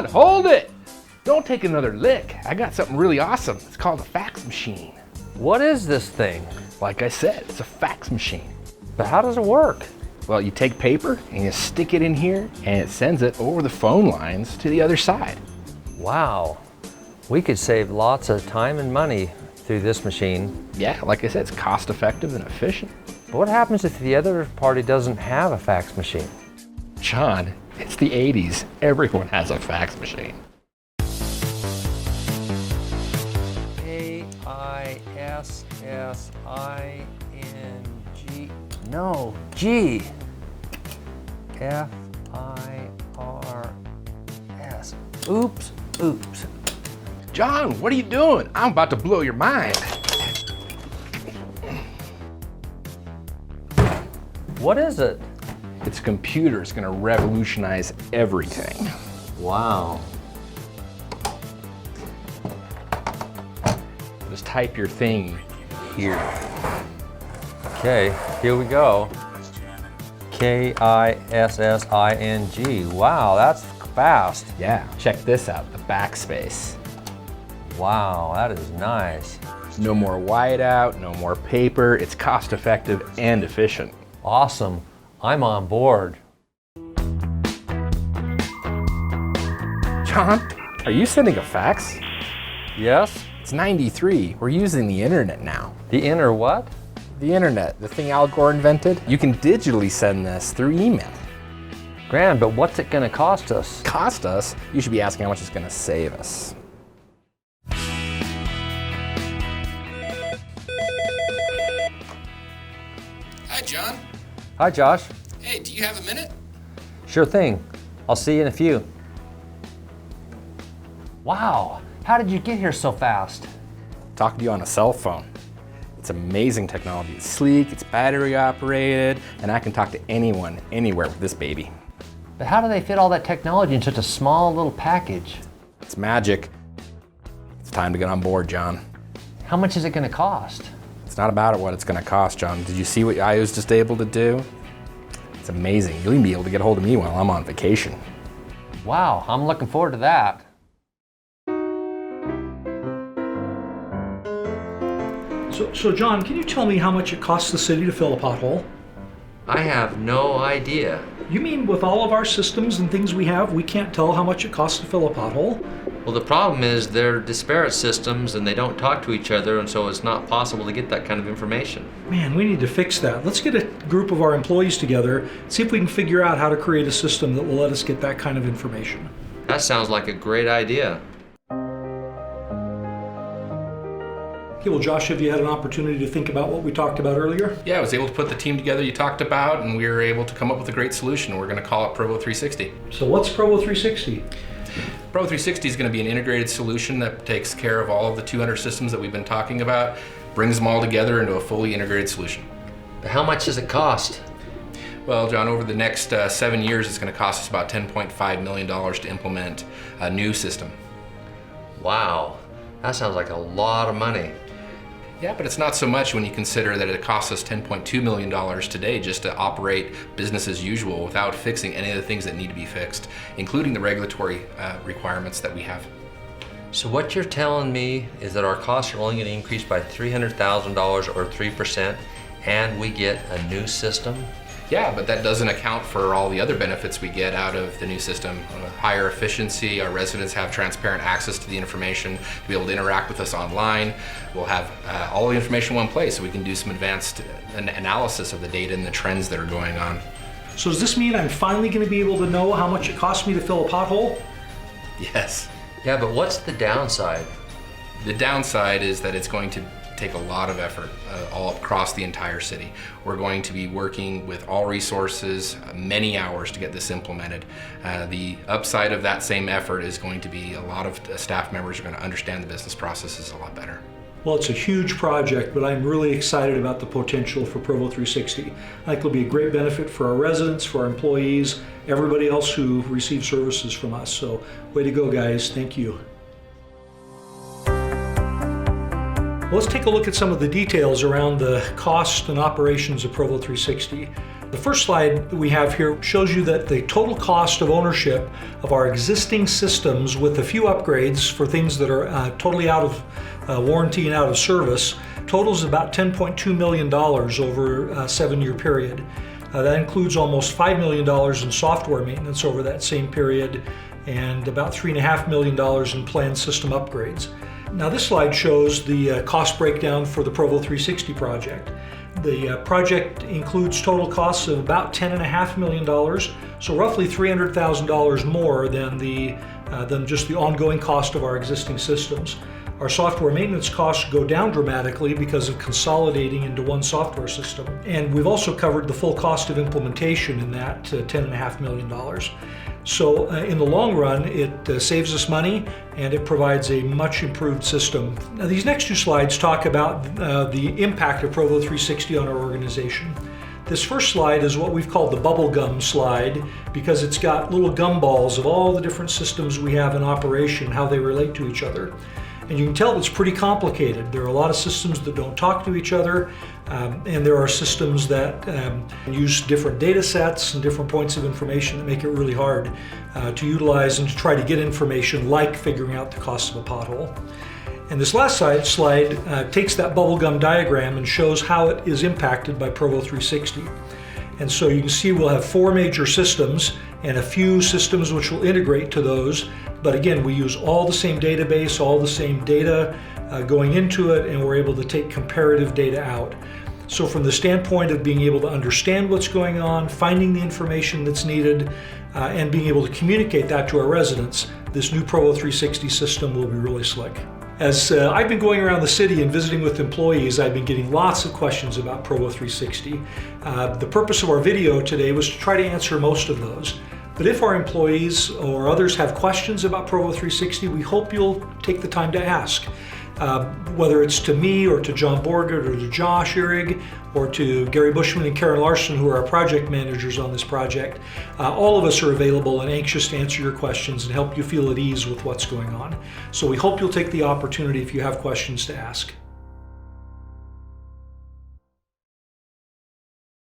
John, hold it! Don't take another lick. I got something really awesome. It's called a fax machine. What is this thing? Like I said, it's a fax machine. But how does it work? Well, you take paper and you stick it in here and it sends it over the phone lines to the other side. Wow. We could save lots of time and money through this machine. Yeah, like I said, it's cost effective and efficient. But what happens if the other party doesn't have a fax machine? John, it's the 80s. Everyone has a fax machine. K-I-S-S-I-N-G. No, G. F-I-R-S. Oops, oops. John, what are you doing? I'm about to blow your mind. What is it? It's a computer. It's going to revolutionize everything. Wow. Just type your thing here. Okay, here we go. K-I-S-S-I-N-G. Wow, that's fast. Yeah, check this out, the backspace. Wow, that is nice. No more whiteout, no more paper. It's cost effective and efficient. Awesome. I'm on board. John, are you sending a fax? Yes? It's 93. We're using the internet now. The inner what? The internet, the thing Al Gore invented. You can digitally send this through email. Grand, but what's it gonna cost us? Cost us? You should be asking how much it's gonna save us. Hi, John. Hi, Josh. Hey, do you have a minute? Sure thing. I'll see you in a few. Wow, how did you get here so fast? Talking to you on a cell phone. It's amazing technology. It's sleek, it's battery operated, and I can talk to anyone, anywhere with this baby. But how do they fit all that technology in such a small little package? It's magic. It's time to get on board, John. How much is it gonna cost? It's not about what it's gonna cost, John. Did you see what I was just able to do? It's amazing. You'll even be able to get a hold of me while I'm on vacation. Wow, I'm looking forward to that. So John, can you tell me how much it costs the city to fill a pothole? I have no idea. You mean with all of our systems and things we have, we can't tell how much it costs to fill a pothole? Well, the problem is they're disparate systems and they don't talk to each other, and so it's not possible to get that kind of information. Man, we need to fix that. Let's get a group of our employees together, see if we can figure out how to create a system that will let us get that kind of information. That sounds like a great idea. Okay, well, Josh, have you had an opportunity to think about what we talked about earlier? Yeah, I was able to put the team together you talked about, and we were able to come up with a great solution. We're going to call it Provo 360. So what's Provo 360? Provo 360 is going to be an integrated solution that takes care of all of the 200 systems that we've been talking about, brings them all together into a fully integrated solution. But how much does it cost? Well, John, over the next 7 years, it's going to cost us about $10.5 million to implement a new system. Wow, that sounds like a lot of money. Yeah, but it's not so much when you consider that it costs us $10.2 million today just to operate business as usual without fixing any of the things that need to be fixed, including the regulatory requirements that we have. So what you're telling me is that our costs are only going to increase by $300,000 or 3%, and we get a new system? Yeah, but that doesn't account for all the other benefits we get out of the new system. Higher efficiency, our residents have transparent access to the information, to be able to interact with us online. We'll have all the information in one place so we can do some advanced analysis of the data and the trends that are going on. So does this mean I'm finally going to be able to know how much it costs me to fill a pothole? Yes. Yeah, but what's the downside? The downside is that it's going to take a lot of effort all across the entire city. We're going to be working with all resources, many hours to get this implemented. The upside of that same effort is going to be a lot of staff members are going to understand the business processes a lot better. Well, it's a huge project, but I'm really excited about the potential for Provo 360. I think it'll be a great benefit for our residents, for our employees, everybody else who receives services from us. So way to go, guys. Thank you. Let's take a look at some of the details around the cost and operations of Provo 360. The first slide that we have here shows you that the total cost of ownership of our existing systems, with a few upgrades for things that are totally out of warranty and out of service, totals about $10.2 million over a 7-year period. That includes almost $5 million in software maintenance over that same period and about $3.5 million in planned system upgrades. Now this slide shows the cost breakdown for the Provo 360 project. The project includes total costs of about $10.5 million, so roughly $300,000 more than just the ongoing cost of our existing systems. Our software maintenance costs go down dramatically because of consolidating into one software system. And we've also covered the full cost of implementation in that $10.5 million. So in the long run, it saves us money and it provides a much improved system. Now these next two slides talk about the impact of Provo 360 on our organization. This first slide is what we've called the bubblegum slide because it's got little gumballs of all the different systems we have in operation, how they relate to each other. And you can tell it's pretty complicated. There are a lot of systems that don't talk to each other, and there are systems that use different data sets and different points of information that make it really hard to utilize and to try to get information, like figuring out the cost of a pothole. And this last slide takes that bubblegum diagram and shows how it is impacted by Provo 360. And so you can see we'll have 4 major systems and a few systems which will integrate to those. But again, we use all the same database, all the same data going into it, and we're able to take comparative data out. So from the standpoint of being able to understand what's going on, finding the information that's needed, and being able to communicate that to our residents, this new Provo 360 system will be really slick. As I've been going around the city and visiting with employees, I've been getting lots of questions about Provo 360. The purpose of our video today was to try to answer most of those. But if our employees or others have questions about Provo 360, we hope you'll take the time to ask. Whether it's to me or to John Borgert or to Josh Ihrig or to Gary Bushman and Karen Larson, who are our project managers on this project, all of us are available and anxious to answer your questions and help you feel at ease with what's going on. So we hope you'll take the opportunity if you have questions to ask.